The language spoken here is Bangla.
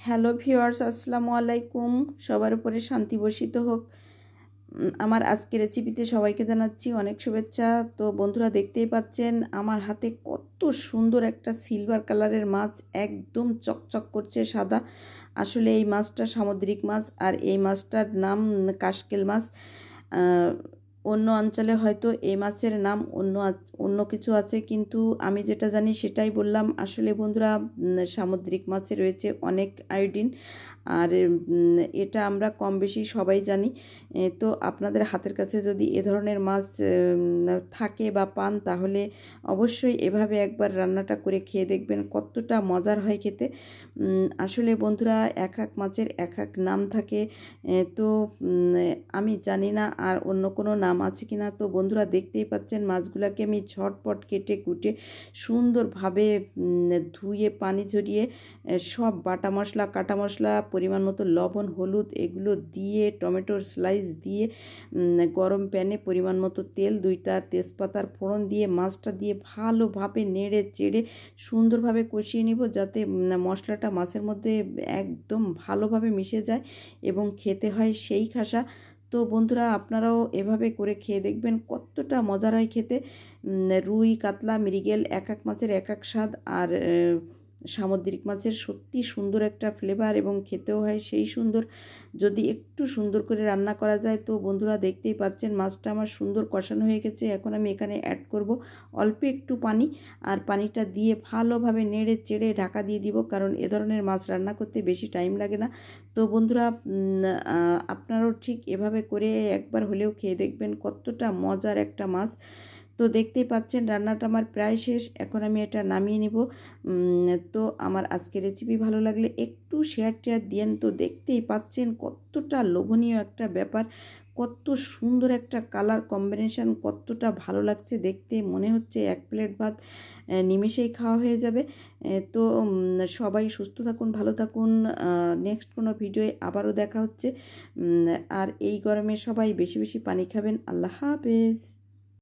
হ্যালো ভিউয়ার্স, আসসালামু আলাইকুম। সবার উপরে শান্তি বর্ষিত হোক। আমার আজকের রেসিপিতে সবাইকে জানাচ্ছি অনেক শুভেচ্ছা। তো বন্ধুরা, দেখতেই পাচ্ছেন আমার হাতে কত সুন্দর একটা সিলভার কালারের মাছ, একদম চকচক করছে সাদা। আসলে এই মাছটা সামুদ্রিক মাছ, আর এই মাছটার নাম কাশকেল মাছ। অন্য অঞ্চলে হয়তো এই মাছের নাম অন্য কিছু আছে, কিন্তু আমি যেটা জানি সেটাই বললাম। আসলে বন্ধুরা, সামুদ্রিক মাছে রয়েছে অনেক আয়োডিন, আর এটা আমরা কম বেশি সবাই জানি। তো আপনাদের হাতের কাছে যদি এ ধরনের মাছ থাকে বা পান, তাহলে অবশ্যই এভাবে একবার রান্নাটা করে খেয়ে দেখবেন কতটা মজার হয় খেতে। আসলে বন্ধুরা, এক এক মাছের এক এক নাম থাকে। তো আমি জানি না আর অন্য কোনো নাম আছে কি না। তো বন্ধুরা, দেখতেই পাচ্ছেন মাছগুলোকে আমি ঝটপট কেটে কুটে সুন্দরভাবে ধুয়ে পানি ঝরিয়ে সব বাটা মশলা, কাটা মশলা, পরিমাণ মতো লবণ, হলুদ এগুলো দিয়ে, টমেটোর স্লাইস দিয়ে, গরম প্যানে পরিমাণ মতো তেল, 2টা তেজপাতার ফোড়ন দিয়ে মাছটা দিয়ে ভালোভাবে নেড়ে চেড়ে সুন্দরভাবে কষিয়ে নিব, যাতে মশলাটা মাছের মধ্যে একদম ভালোভাবে মিশে যায় এবং খেতে হয় সেই খাসা। তো বন্ধুরা, আপনারাও এভাবে করে খেয়ে দেখবেন কতটা মজার হয় খেতে। রুই, কাতলা, মৃগেল এক এক মাছের এক এক স্বাদ, আর সামুদ্রিক মাছের সত্যি সুন্দর একটা ফ্লেভার এবং খেতেও হয় সেই সুন্দর, যদি একটু সুন্দর করে রান্না করা যায়। তো বন্ধুরা, দেখতেই পাচ্ছেন মাছটা আমার সুন্দর কষানো হয়ে গেছে। এখন আমি এখানে অ্যাড করব অল্প একটু পানি, আর পানিটা দিয়ে ভালোভাবে নেড়ে চেড়ে ঢাকা দিয়ে দিব, কারণ এ ধরনের মাছ রান্না করতে বেশি টাইম লাগে না। তো বন্ধুরা, আপনারাও ঠিক এভাবে করে একবার হলেও খেয়ে দেখবেন কতটা মজার একটা মাছ। তো দেখতেই পাচ্ছেন রান্নাটা আমার প্রায় শেষ, এখন আমি এটা নামিয়ে নিব। তো আমার আজকের রেসিপি ভালো লাগলে একটু শেয়ার দিয়েন। তো দেখতেই পাচ্ছেন কতটা লোভনীয় একটা ব্যাপার, কত সুন্দর একটা কালার কম্বিনেশান, কতটা ভালো লাগছে দেখতে। মনে হচ্ছে এক প্লেট ভাত নিমেষেই খাওয়া হয়ে যাবে। তো সবাই সুস্থ থাকুন, ভালো থাকুন। নেক্সট কোনো ভিডিওয়ে আবারও দেখা হচ্ছে। আর এই গরমে সবাই বেশি বেশি পানি খাবেন। আল্লাহ হাফেজ।